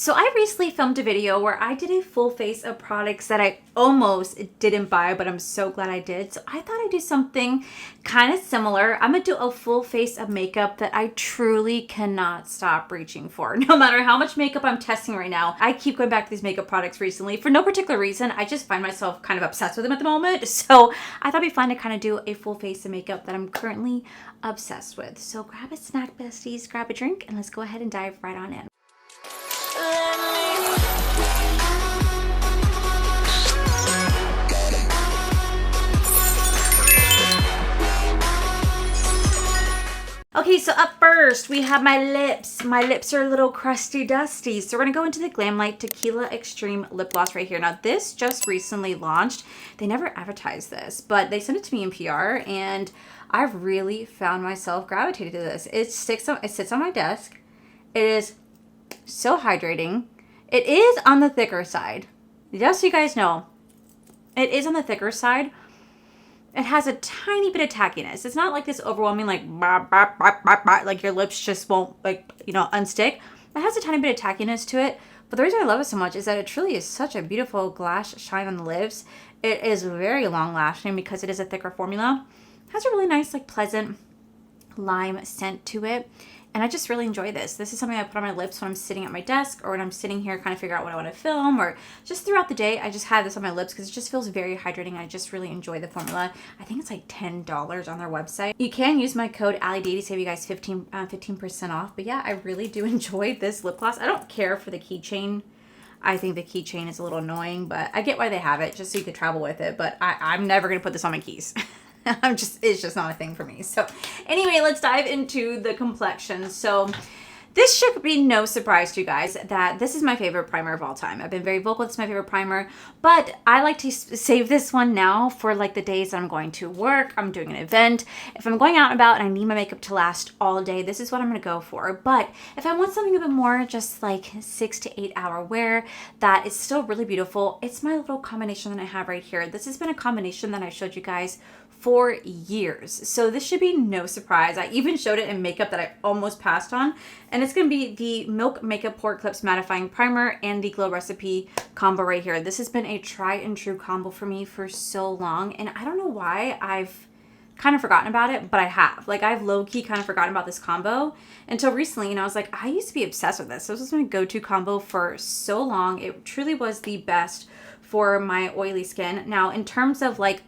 So I recently filmed a video where I did a full face of products that I almost didn't buy, but I'm so glad I did. So I thought I'd do something kind of similar. I'm gonna do a full face of makeup that I truly cannot stop reaching for. No matter how much makeup I'm testing right now, I keep going back to these makeup products recently for no particular reason. I just find myself kind of obsessed with them at the moment. So I thought it'd be fun to kind of do a full face of makeup that I'm currently obsessed with. So grab a snack, besties, grab a drink, and let's go ahead and dive right on in. Okay, so up first, we have my lips. My lips are a little crusty dusty. So we're gonna go into the Glam Light Tequila Extreme Lip Gloss right here. Now this just recently launched. They never advertised this, but they sent it to me in PR and I've really found myself gravitated to this. It sits on my desk. It is so hydrating. It is on the thicker side. Just so you guys know, it is on the thicker side. It has a tiny bit of tackiness. It's not like this overwhelming, like, bah, bah, bah, bah, bah, like your lips just won't, like, unstick. It has a tiny bit of tackiness to it. But the reason I love it so much is that it truly is such a beautiful glass shine on the lips. It is very long lasting because it is a thicker formula. It has a really nice, like, pleasant lime scent to it. And I just really enjoy this. This is something I put on my lips when I'm sitting at my desk or when I'm sitting here kind of figure out what I want to film, or just throughout the day. I just have this on my lips because it just feels very hydrating. I just really enjoy the formula. I think it's like $10 on their website. You can use my code Allie to save you guys 15% off. But yeah, I really do enjoy this lip gloss. I don't care for the keychain. I think the keychain is a little annoying, but I get why they have it, just so you could travel with it. But I'm never going to put this on my keys. It's just not a thing for me. So anyway, let's dive into the complexion. So this should be no surprise to you guys that this is my favorite primer of all time. I've been very vocal, it's my favorite primer, but I like to save this one now for like the days that I'm going to work, I'm doing an event. If I'm going out and about and I need my makeup to last all day, this is what I'm gonna go for. But if I want something a bit more just like 6 to 8 hour wear that is still really beautiful, it's my little combination that I have right here. This has been a combination that I showed you guys for years. So this should be no surprise. I even showed it in makeup that I almost passed on. And it's going to be the Milk Makeup Pore Clips Mattifying Primer and the Glow Recipe combo right here. This has been a tried and true combo for me for so long. And I don't know why I've kind of forgotten about it, but I have. Like, I've low-key kind of forgotten about this combo until recently. And I was like, I used to be obsessed with this. This was my go-to combo for so long. It truly was the best for my oily skin. Now, in terms of like,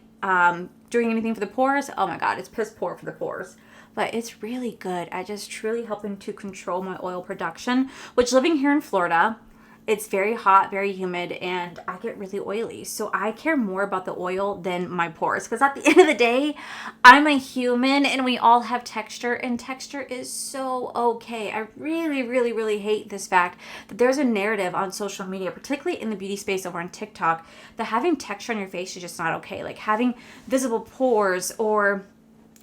doing anything for the pores, oh my god, it's piss poor for the pores, but it's really good at just truly helping to control my oil production, which living here in Florida, it's very hot, very humid, and I get really oily. So I care more about the oil than my pores, because at the end of the day, I'm a human and we all have texture, and texture is so okay. I really, really, really hate this fact that there's a narrative on social media, particularly in the beauty space over on TikTok, that having texture on your face is just not okay. Like having visible pores or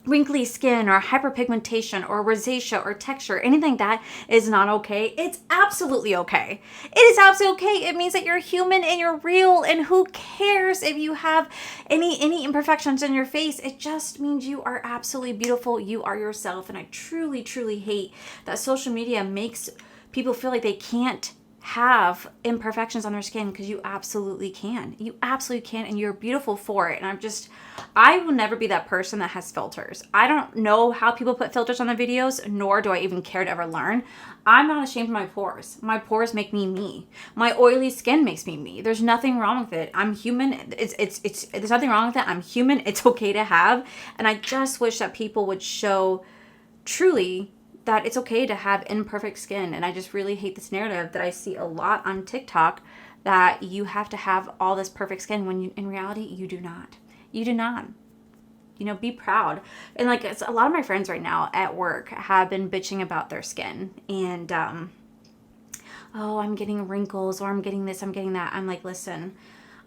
wrinkly skin or hyperpigmentation or rosacea or texture, anything like that is not okay. It's absolutely okay. It is absolutely okay. It means that you're human and you're real, and who cares if you have any imperfections in your face? It just means you are absolutely beautiful. You are yourself. And I truly, truly hate that social media makes people feel like they can't have imperfections on their skin, because you absolutely can. You absolutely can, and you're beautiful for it. And I will never be that person that has filters. I don't know how people put filters on their videos, nor do I even care to ever learn. I'm not ashamed of my pores. My pores make me me. My oily skin makes me me. There's nothing wrong with it. I'm human. There's nothing wrong with it. I'm human. It's okay to have. And I just wish that people would show truly that it's okay to have imperfect skin. And I just really hate this narrative that I see a lot on TikTok, that you have to have all this perfect skin when in reality, you do not. You do not. Be proud. And like, a lot of my friends right now at work have been bitching about their skin. And, oh, I'm getting wrinkles, or I'm getting this, I'm getting that. I'm like, listen,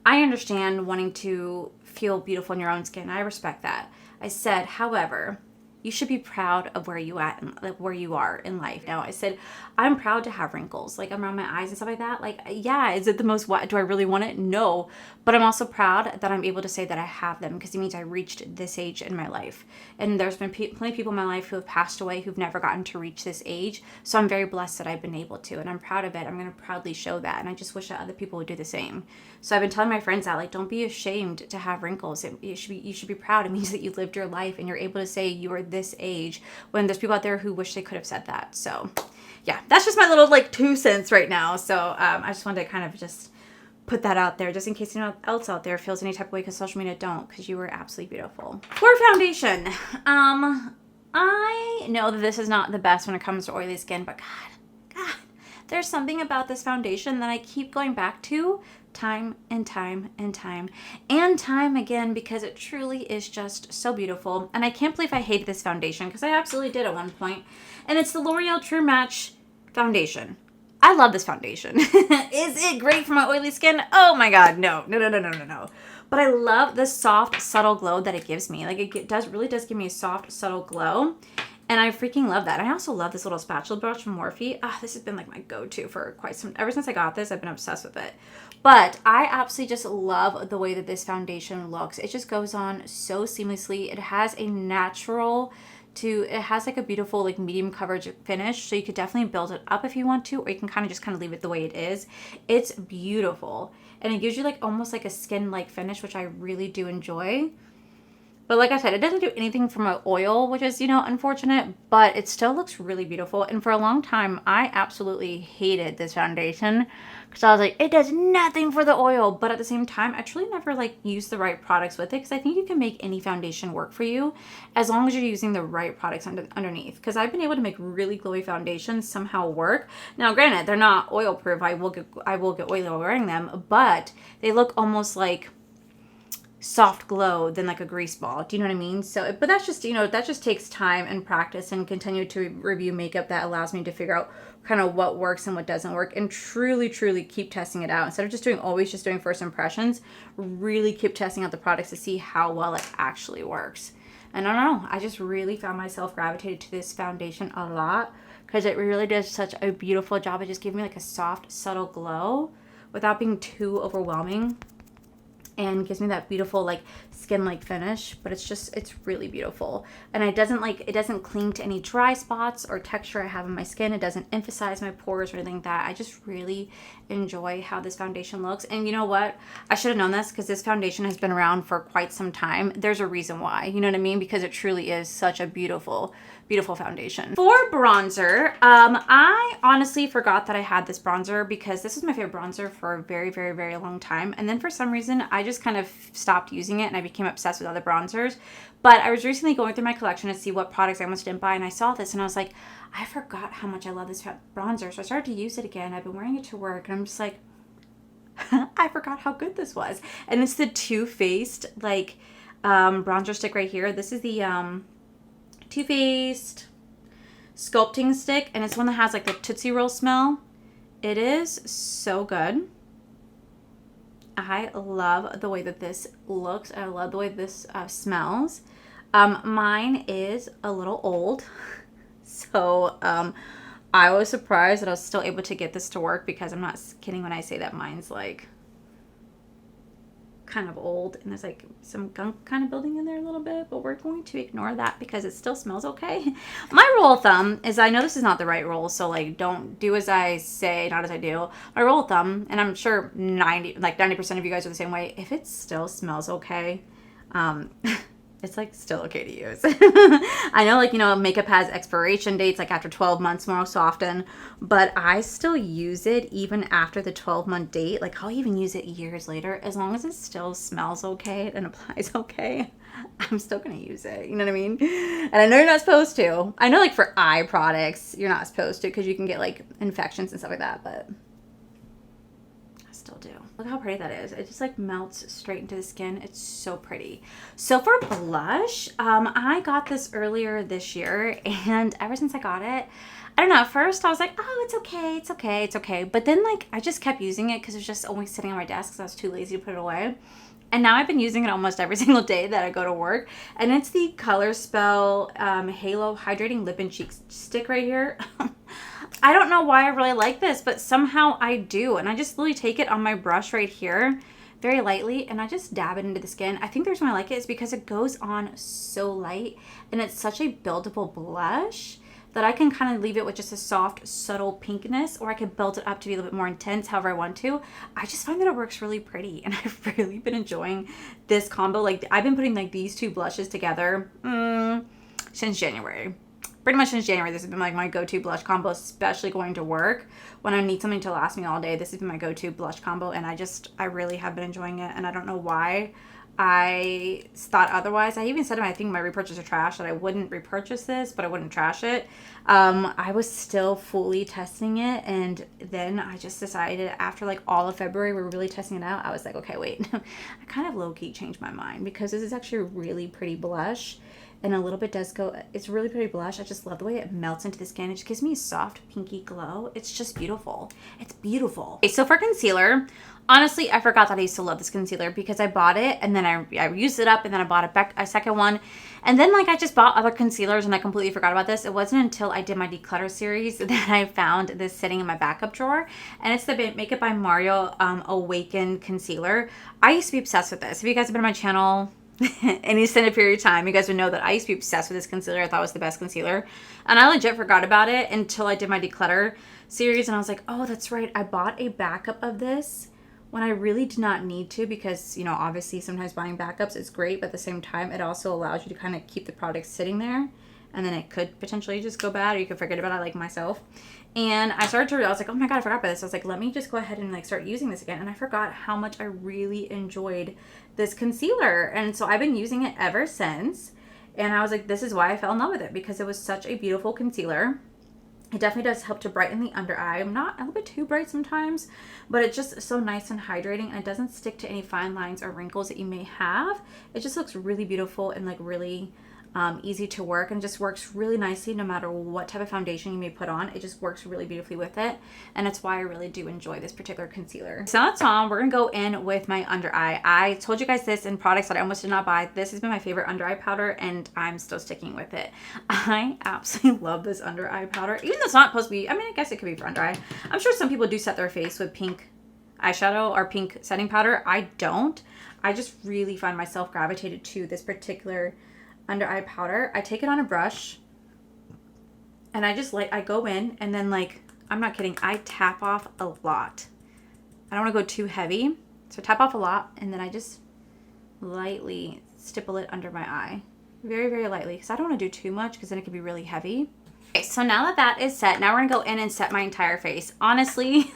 I understand wanting to feel beautiful in your own skin. I respect that. I said, however, you should be proud of where you at and like where you are in life. Now I said, I'm proud to have wrinkles like around my eyes and stuff like that. Like, yeah, is it the most, what do I really want it? No, but I'm also proud that I'm able to say that I have them because it means I reached this age in my life. And there's been plenty of people in my life who have passed away who've never gotten to reach this age. So I'm very blessed that I've been able to, and I'm proud of it. I'm going to proudly show that. And I just wish that other people would do the same. So I've been telling my friends that, like, don't be ashamed to have wrinkles. You should be proud. It means that you lived your life and you're able to say you are this age, when there's people out there who wish they could have said that. So yeah, that's just my little like 2 cents right now. So I just wanted to kind of just put that out there just in case anyone else out there feels any type of way because social media don't, because you were absolutely beautiful. For foundation, I know that this is not the best when it comes to oily skin, but God, there's something about this foundation that I keep going back to time and time and time again because it truly is just so beautiful. And I can't believe I hated this foundation because I absolutely did at one point. And it's the L'Oreal True Match foundation. I love this foundation. Is it great for my oily skin? Oh my God, no. But I love the soft, subtle glow that it gives me. Like, it really does give me a soft, subtle glow. And I freaking love that. I also love this little spatula brush from Morphe. This has been like my go-to for ever since I got this, I've been obsessed with it. But I absolutely just love the way that this foundation looks. It just goes on so seamlessly. It has a natural it has like a beautiful like medium coverage finish. So you could definitely build it up if you want to, or you can kind of leave it the way it is. It's beautiful. And it gives you like almost like a skin-like finish, which I really do enjoy. But like I said, it doesn't do anything from an oil, which is, unfortunate, but it still looks really beautiful. And for a long time, I absolutely hated this foundation because I was like, it does nothing for the oil. But at the same time, I truly never like used the right products with it because I think you can make any foundation work for you as long as you're using the right products underneath. Because I've been able to make really glowy foundations somehow work. Now, granted, they're not oil proof. I will get oily while wearing them, but they look almost like soft glow than like a grease ball. Do you know what I mean? So, but that's just, that just takes time and practice and continue to review makeup that allows me to figure out kind of what works and what doesn't work and truly keep testing it out. Instead of just doing first impressions, really keep testing out the products to see how well it actually works. And I don't know, I just really found myself gravitated to this foundation a lot because it really does such a beautiful job. It just gives me like a soft, subtle glow without being too overwhelming. And gives me that beautiful like skin-like finish, but it's really beautiful. And it doesn't cling to any dry spots or texture I have in my skin. It doesn't emphasize my pores or anything like that. I just really enjoy how this foundation looks. And you know what? I should have known this because this foundation has been around for quite some time. There's a reason why, you know what I mean? Because it truly is such a beautiful foundation. For bronzer, I honestly forgot that I had this bronzer because this was my favorite bronzer for a very long time. And then for some reason, I just kind of stopped using it and I became obsessed with other bronzers. But I was recently going through my collection to see what products I almost didn't buy, and I saw this and I was like, I forgot how much I love this bronzer. So I started to use it again. I've been wearing it to work and I'm just like, I forgot how good this was. And it's the Too Faced like bronzer stick right here. This is the Too Faced sculpting stick, and it's one that has like the Tootsie Roll smell. It is so good. I love the way that this looks. I love the way this smells. Mine is a little old, so I was surprised that I was still able to get this to work because I'm not kidding when I say that mine's like kind of old and there's like some gunk kind of building in there a little bit, but we're going to ignore that because it still smells okay. My rule of thumb is, I know this is not the right rule, so like don't do as I say, not as I do. My rule of thumb, and I'm sure 90% of you guys are the same way, if it still smells okay, it's like still okay to use. I know, like, makeup has expiration dates like after 12 months most often, but I still use it even after the 12-month date. Like, I'll even use it years later. As long as it still smells okay and applies okay, I'm still gonna use it. You know what I mean? And I know you're not supposed to. I know, like, for eye products, you're not supposed to because you can get like infections and stuff like that, but I still do. Look how pretty that is. It just like melts straight into the skin. It's so pretty. So for blush, I got this earlier this year, and ever since I got it, I don't know, at first I was like, oh, it's okay. But then like I just kept using it because it was just always sitting on my desk because I was too lazy to put it away. And now I've been using it almost every single day that I go to work. And it's the Color Spell Halo Hydrating Lip and Cheek Stick right here. I don't know why I really like this, but somehow I do. And I just really take it on my brush right here very lightly, and I just dab it into the skin. I think the reason why I like it is because it goes on so light, and it's such a buildable blush that I can kind of leave it with just a soft, subtle pinkness, or I can build it up to be a little bit more intense, however I want to. I just find that it works really pretty, and I've really been enjoying this combo. Like, I've been putting like these two blushes together since January. Pretty much since January, this has been like my go-to blush combo, especially going to work. When I need something to last me all day, this has been my go-to blush combo, and I really have been enjoying it, and I don't know why I thought otherwise. I even said in my thing, my repurchase or trash, that I wouldn't repurchase this, but I wouldn't trash it. I was still fully testing it, and then I just decided after like all of February, we were really testing it out. I was like, okay, wait, I kind of low-key changed my mind, because this is actually a really pretty blush. And a little bit does go, it's a really pretty blush. I just love the way it melts into the skin. It just gives me a soft pinky glow. It's just beautiful. It's beautiful. Okay, so for concealer, honestly, I forgot that I used to love this concealer, because I bought it and then I used it up, and then I bought a second one. And then like I just bought other concealers and I completely forgot about this. It wasn't until I did my declutter series that I found this sitting in my backup drawer. And it's the Make It by Mario Awaken Concealer. I used to be obsessed with this. If you guys have been on my channel any extended period of time, you guys would know that I used to be obsessed with this concealer. I thought it was the best concealer, and I legit forgot about it until I did my declutter series, and I was like, oh, that's right, I bought a backup of this when I really did not need to, because, you know, obviously sometimes buying backups is great, but at the same time it also allows you to kind of keep the product sitting there, and then it could potentially just go bad, or you could forget about it, like myself. And I started to realize, I was like, oh my god, I forgot about this. I was like, let me just go ahead and like start using this again. And I forgot how much I really enjoyed this concealer. And so I've been using it ever since. And I was like, this is why I fell in love with it, because it was such a beautiful concealer. It definitely does help to brighten the under eye. I'm not a little bit too bright sometimes, but it's just so nice and hydrating, and it doesn't stick to any fine lines or wrinkles that you may have. It just looks really beautiful and like really easy to work, and just works really nicely no matter what type of foundation you may put on. It just works really beautifully with it, and that's why I really do enjoy this particular concealer. So that's all. We're gonna go in with my under eye. I told you guys this in products that I almost did not buy. This has been my favorite under eye powder, and I'm still sticking with it. I absolutely love this under eye powder, even though it's not supposed to be, I mean, I guess it could be for under eye. I'm sure some people do set their face with pink eyeshadow or pink setting powder. I don't. I just really find myself gravitated to this particular under eye powder. I take it on a brush, and I just like, I go in, and then like, I'm not kidding, I tap off a lot. I don't want to go too heavy, so tap off a lot, and then I just lightly stipple it under my eye, very, very lightly, because I don't want to do too much, because then it can be really heavy. Okay, so now that that is set, now we're gonna go in and set my entire face. Honestly,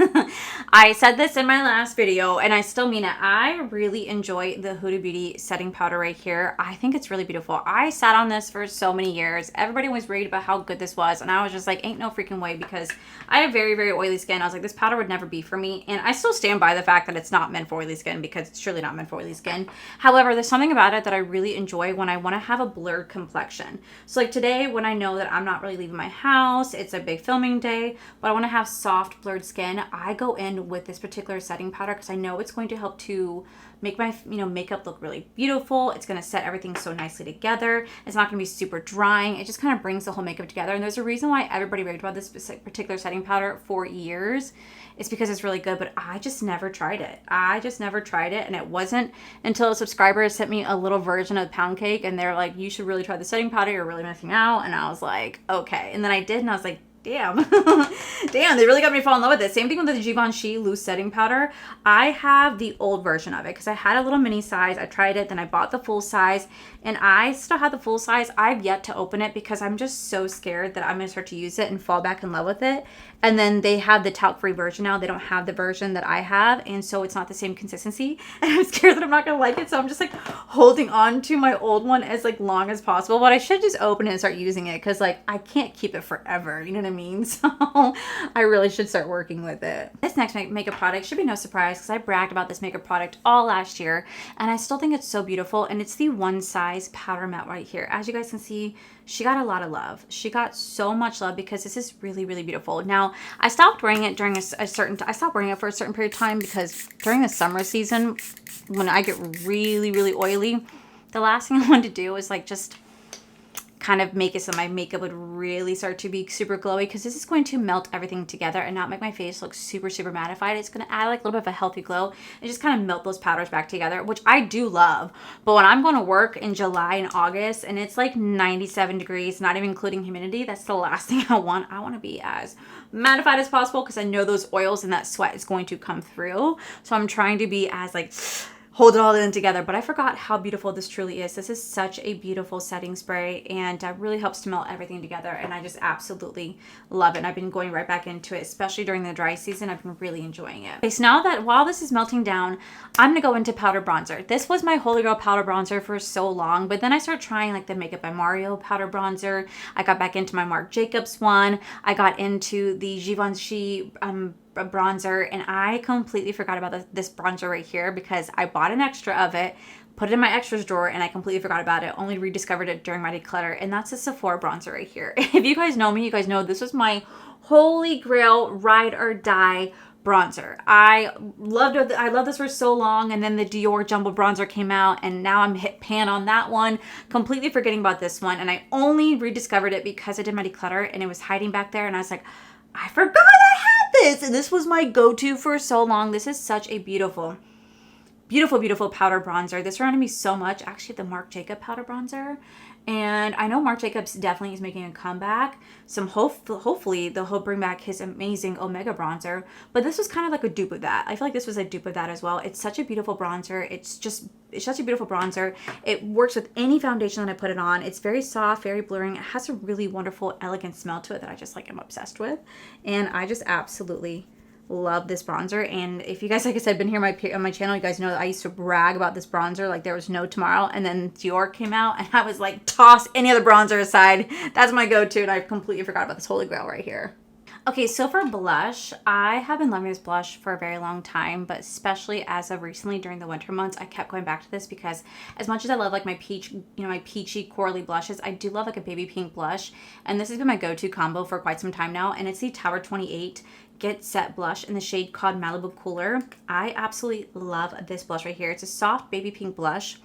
I said this in my last video, and I still mean it. I really enjoy the Huda Beauty setting powder right here. I think it's really beautiful. I sat on this for so many years. Everybody was worried about how good this was, and I was just like, ain't no freaking way, because I have very, very oily skin. I was like, this powder would never be for me, and I still stand by the fact that it's not meant for oily skin, because it's surely not meant for oily skin. However, there's something about it that I really enjoy when I want to have a blurred complexion. So like today, when I know that I'm not really leaving my house, it's a big filming day, but I want to have soft blurred skin, I go in with this particular setting powder, because I know it's going to help to make my makeup look really beautiful. It's going to set everything so nicely together. It's not going to be super drying. It just kind of brings the whole makeup together. And there's a reason why everybody raved about this particular setting powder for years. It's because it's really good, but I just never tried it. And it wasn't until a subscriber sent me a little version of pound cake, and they're like, you should really try the setting powder, you're really missing out. And I was like, okay. And then I did, and I was like, damn. Damn, they really got me to fall in love with it. Same thing with the Givenchy loose setting powder. I have the old version of it, because I had a little mini size. I tried it, then I bought the full size, and I still have the full size. I've yet to open it, because I'm just so scared that I'm going to start to use it and fall back in love with it. And then they have the talc-free version now. They don't have the version that I have, and so it's not the same consistency. And I'm scared that I'm not going to like it, so I'm just like holding on to my old one as like long as possible. But I should just open it and start using it, because like I can't keep it forever. You know what I on mean, so I really should start working with it. This next makeup product should be no surprise because I bragged about this makeup product all last year, and I still think it's so beautiful, and it's the One Size Powder Matte right here. As you guys can see, she got a lot of love. She got so much love because this is really, really beautiful. Now, I stopped wearing it during I stopped wearing it for a certain period of time because during the summer season, when I get really, really oily, the last thing I wanted to do is like just kind of make it so my makeup would really start to be super glowy, because this is going to melt everything together and not make my face look super, super mattified. It's going to add like a little bit of a healthy glow and just kind of melt those powders back together, which I do love. But when I'm going to work in July and August and it's like 97 degrees, not even including humidity, that's the last thing I want. I want to be as mattified as possible because I know those oils and that sweat is going to come through. So I'm trying to be as like hold it all in together. But I forgot how beautiful this truly is. This is such a beautiful setting spray, and really helps to melt everything together, and I just absolutely love it. And I've been going right back into it, especially during the dry season. I've been really enjoying it. Okay, so now that while this is melting down, I'm gonna go into powder bronzer. This was my Holy Grail powder bronzer for so long, but then I started trying like the Makeup by Mario powder bronzer. I got back into my Marc Jacobs one. I got into the Givenchy bronzer, and I completely forgot about this bronzer right here because I bought an extra of it, put it in my extras drawer, and I completely forgot about it. Only rediscovered it during my declutter, and that's a Sephora bronzer right here. If you guys know me, you guys know this was my Holy Grail ride or die bronzer. I loved this for so long, and then the Dior Jumbo bronzer came out, and now I'm hit pan on that one, completely forgetting about this one, and I only rediscovered it because I did my declutter and it was hiding back there, and I was like, I forgot I had this, and this was my go-to for so long. This is such a beautiful, beautiful, beautiful powder bronzer. This reminded me so much, actually, of the Marc Jacobs powder bronzer. And I know Marc Jacobs definitely is making a comeback. Hopefully they'll bring back his amazing Omega bronzer. But this was kind of like a dupe of that. I feel like this was a dupe of that as well. It's such a beautiful bronzer. It's such a beautiful bronzer. It works with any foundation that I put it on. It's very soft, very blurring. It has a really wonderful, elegant smell to it that I just like am obsessed with. And I just absolutely love this bronzer. And if you guys, like I said, been here on my channel, you guys know that I used to brag about this bronzer like there was no tomorrow, and then Dior came out and I was like, toss any other bronzer aside, that's my go-to, and I completely forgot about this Holy Grail right here. Okay, so for blush, I have been loving this blush for a very long time, but especially as of recently during the winter months, I kept going back to this because as much as I love like my peach, my peachy corally blushes, I do love like a baby pink blush, and this has been my go-to combo for quite some time now, and it's the Tower 28 Get Set blush in the shade called Malibu Cooler. I absolutely love this blush right here. It's a soft baby pink blush,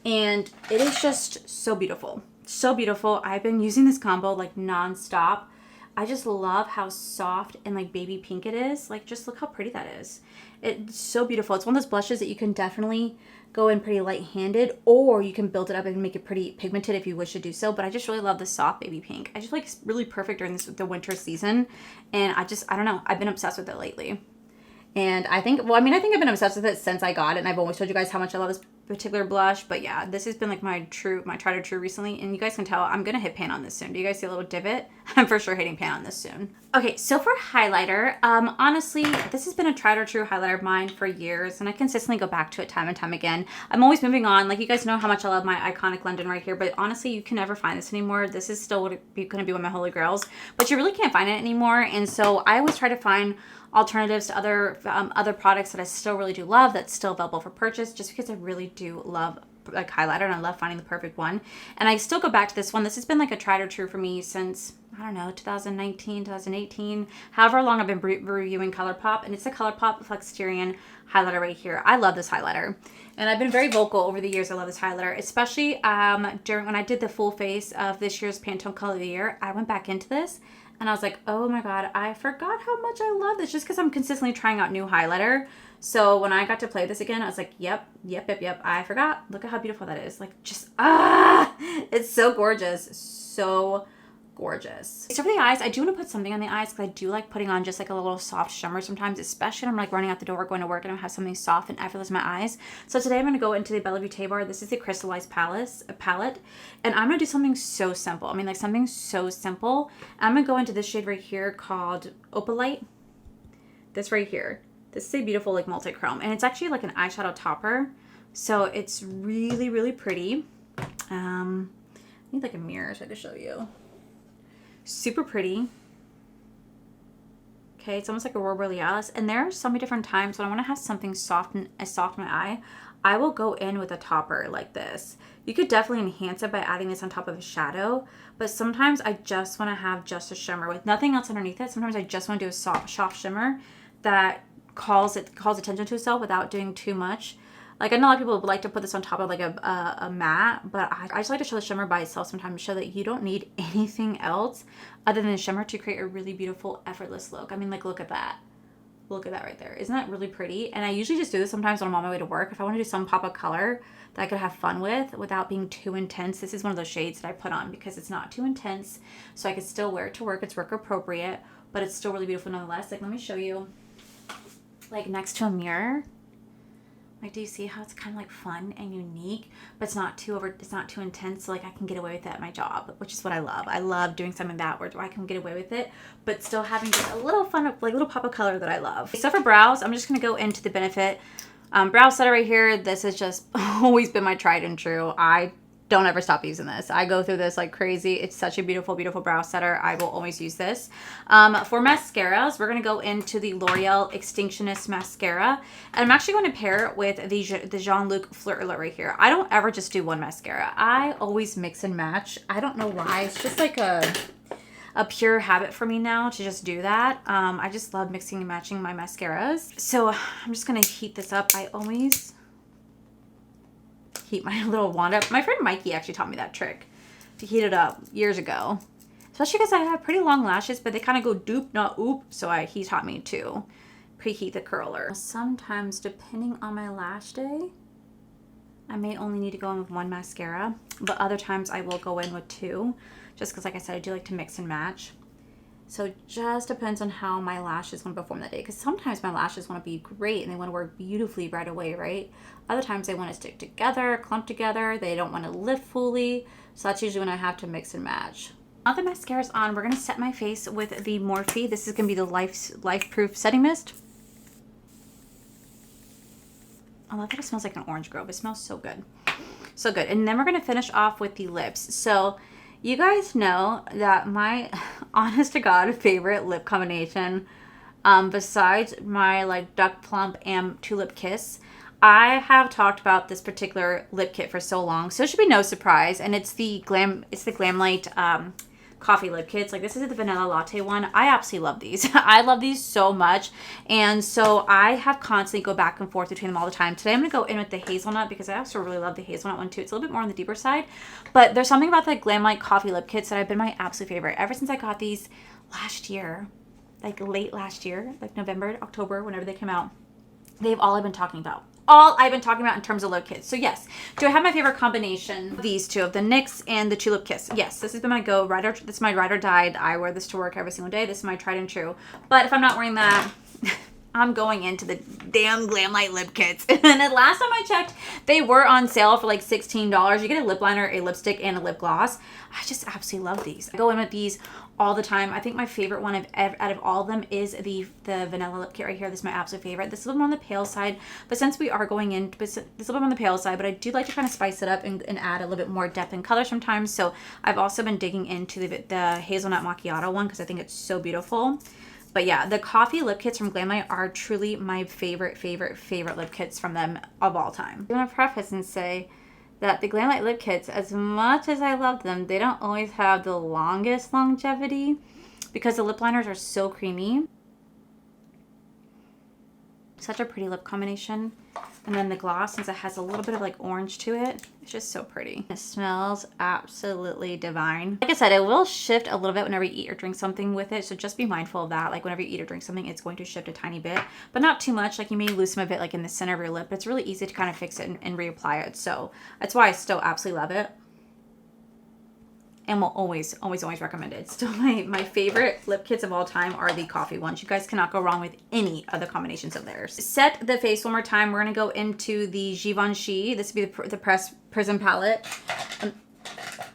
and it is just so beautiful. So beautiful. I've been using this combo like non-stop. I just love how soft and like baby pink it is. Like, just look how pretty that is. It's so beautiful. It's one of those blushes that you can definitely go in pretty light-handed, or you can build it up and make it pretty pigmented if you wish to do so. But I just really love the soft baby pink. I just like it's really perfect during the winter season. And I don't know. I've been obsessed with it lately. And I think I've been obsessed with it since I got it, and I've always told you guys how much I love this particular blush. But yeah, this has been like my tried or true recently, and you guys can tell I'm gonna hit pan on this soon. Do you guys see a little divot? I'm for sure hitting pan on this soon. Okay, so for highlighter, honestly, this has been a tried or true highlighter of mine for years, and I consistently go back to it time and time again. I'm always moving on. Like, you guys know how much I love my Iconic London right here, but honestly, you can never find this anymore. This is still gonna be one of my Holy Grails, but you really can't find it anymore. And so I always try to find alternatives to other products that I still really do love, that's still available for purchase, just because I really do love like highlighter, and I love finding the perfect one. And I still go back to this one. This has been like a tried or true for me since, I don't know, 2019, 2018, however long I've been reviewing ColourPop, and it's the ColourPop Flexterian highlighter right here. I love this highlighter, and I've been very vocal over the years. I love this highlighter, especially during when I did the full face of this year's Pantone Color of the Year. I went back into this, and I was like, oh my God, I forgot how much I love this, just because I'm consistently trying out new highlighter. So when I got to play this again, I was like, yep, I forgot. Look at how beautiful that is. Like, just, it's so gorgeous. So gorgeous. So for the eyes, I do want to put something on the eyes, because I do like putting on just like a little soft shimmer sometimes, especially when I'm like running out the door, going to work, and I have something soft and effortless in my eyes. So today I'm going to go into the Bella Vita bar. This is the Crystallized palette, and I'm going to do something so simple. I mean, like something so simple. I'm going to go into this shade right here called Opalite. This right here. This is a beautiful like multi-chrome, and it's actually like an eyeshadow topper. So it's really, really pretty. I need like a mirror so I can show you. Super pretty. Okay, it's almost like a Aurora Borealis. And there are so many different times when I want to have something soft in my eye, I will go in with a topper like this. You could definitely enhance it by adding this on top of a shadow, but sometimes I just want to have just a shimmer with nothing else underneath it. Sometimes I just want to do a soft shimmer that calls attention to itself without doing too much. Like, I know a lot of people would like to put this on top of like a matte, but I just like to show the shimmer by itself sometimes to show that you don't need anything else other than the shimmer to create a really beautiful, effortless look. I mean, like, look at that. Look at that right there. Isn't that really pretty? And I usually just do this sometimes when I'm on my way to work. If I want to do some pop of color that I could have fun with without being too intense, this is one of those shades that I put on because it's not too intense. So I can still wear it to work. It's work appropriate, but it's still really beautiful nonetheless. Like, let me show you, like, next to a mirror. Like, do you see how it's kind of like fun and unique, but it's not too intense, so like I can get away with it at my job, which is what I love. I love doing something that where I can get away with it, but still having just a little fun, like little pop of color that I love. So for brows, I'm just going to go into the Benefit brow setter right here. This has just always been my tried and true. I don't ever stop using this. I go through this like crazy. It's such a beautiful, beautiful brow setter. I will always use this. For mascaras, we're going to go into the L'Oreal Extinctionist Mascara. And I'm actually going to pair it with the Jean-Luc Flirt Alert right here. I don't ever just do one mascara. I always mix and match. I don't know why. It's just like a pure habit for me now to just do that. I just love mixing and matching my mascaras. So I'm just going to heat this up. I always heat my little wand up. My friend Mikey actually taught me that trick to heat it up years ago, especially because I have pretty long lashes, but they kind of go doop, not oop. So he taught me to preheat the curler. Sometimes, depending on my lash day, I may only need to go in with one mascara, but other times I will go in with two, just because, like I said, I do like to mix and match. So it just depends on how my lashes want to perform that day. Because sometimes my lashes want to be great and they want to work beautifully right away, right? Other times they want to stick together, clump together. They don't want to lift fully. So that's usually when I have to mix and match. Now the mascara's on, we're going to set my face with the Morphe. This is going to be the Life Proof Setting Mist. I love that it smells like an orange grove. It smells so good. So good. And then we're going to finish off with the lips. So you guys know that my honest to God favorite lip combination, besides my like Duck Plump and Tulip Kiss, I have talked about this particular lip kit for so long, so it should be no surprise. And it's the Glamlite coffee lip kits. Like, this is the vanilla latte one. I absolutely love these. I love these so much, and so I have constantly go back and forth between them all the time. Today I'm gonna go in with the hazelnut because I also really love the hazelnut one too. It's a little bit more on the deeper side, but there's something about the Glamlite coffee lip kits that have been my absolute favorite ever since I got these last year, like late last year, like November, October, whenever they came out. They've all I've been talking about. All I've been talking about in terms of lip kits. So yes, do I have my favorite combination? These two, of the NYX and the Tulip Kiss. Yes, this has been my go. This is my ride or die. I wear this to work every single day. This is my tried and true. But if I'm not wearing that, I'm going into the damn Glamlite lip kits. And the last time I checked, they were on sale for like $16. You get a lip liner, a lipstick, and a lip gloss. I just absolutely love these. I go in with these all the time. I think my favorite one out of all of them is the vanilla lip kit right here. This is my absolute favorite. This is a little more on the pale side, but since we are going in, this is a little bit on the pale side, but I do like to kind of spice it up and add a little bit more depth and color sometimes. So I've also been digging into the hazelnut macchiato one because I think it's so beautiful. But yeah, the coffee lip kits from Glamlite are truly my favorite lip kits from them of all time. I'm going to preface and say that the Glamlite lip kits, as much as I love them, they don't always have the longest longevity because the lip liners are so creamy. Such a pretty lip combination. And then the gloss, since it has a little bit of like orange to it, it's just so pretty. It smells absolutely divine. Like I said, it will shift a little bit whenever you eat or drink something with it, so just be mindful of that. Like whenever you eat or drink something, it's going to shift a tiny bit, but not too much. Like you may lose some of it like in the center of your lip, but it's really easy to kind of fix it and reapply it. So that's why I still absolutely love it. And will always recommend it. Still my favorite lip kits of all time are the coffee ones. You guys cannot go wrong with any of the combinations of theirs. Set the face one more time. We're going to go into the Givenchy. This would be the Prism palette.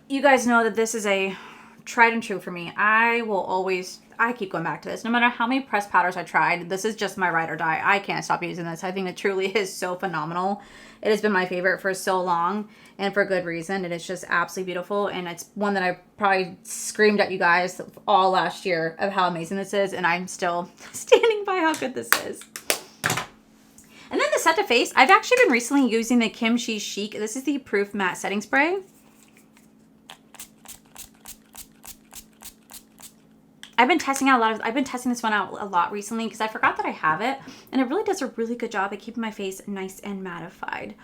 You guys know that this is a tried and true for me. I keep going back to this. No matter how many pressed powders I tried, this is just my ride or die. I can't stop using this. I think it truly is so phenomenal. It has been my favorite for so long, and for good reason. It is just absolutely beautiful, and it's one that I probably screamed at you guys all last year of how amazing this is, and I'm still standing by how good this is. And then the set to face, I've actually been recently using the Kimchi Chic. This is the Proof Matte Setting Spray. I've been testing this one out a lot recently because I forgot that I have it, and it really does a really good job at keeping my face nice and mattified.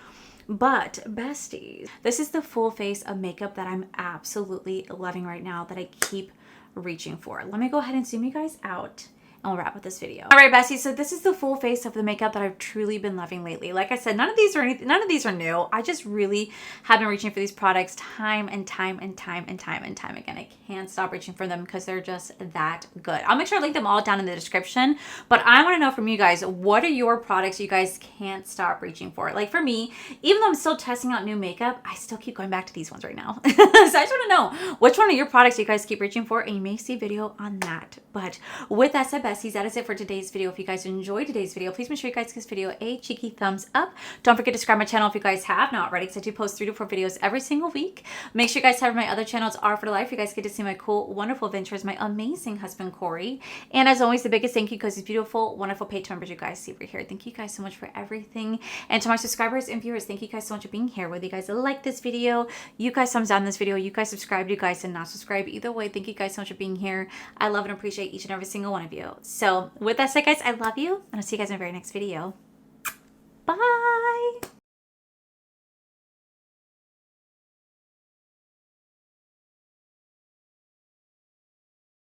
But besties, this is the full face of makeup that I'm absolutely loving right now, that I keep reaching for. Let me go ahead and zoom you guys out, and we'll wrap up this video. All right, besties, so this is the full face of the makeup that I've truly been loving lately. Like I said, none of these are new. I just really have been reaching for these products time and time again. I can't stop reaching for them because they're just that good. I'll make sure I link them all down in the description, but I want to know from you guys, what are your products you guys can't stop reaching for? Like for me, even though I'm still testing out new makeup, I still keep going back to these ones right now. So I just want to know, which one of your products you guys keep reaching for, and you may see a video on that. But with that said, besties, that is it for today's video. If you guys enjoyed today's video, please make sure you guys give this video a cheeky thumbs up. Don't forget to subscribe to my channel if you guys have not already, because I do post 3 to 4 videos every single week. Make sure you guys have my other channels are for life. You guys get to see my cool, wonderful adventures, my amazing husband, Corey. And as always, the biggest thank you goes to beautiful, wonderful Patreon members you guys see over here. Thank you guys so much for everything. And to my subscribers and viewers, thank you guys so much for being here. Whether you guys like this video, you guys thumbs down this video, you guys subscribe, you guys did not subscribe. Either way, thank you guys so much for being here. I love and appreciate each and every single one of you. So with that said, guys, I love you, and I'll see you guys in my very next video. Bye.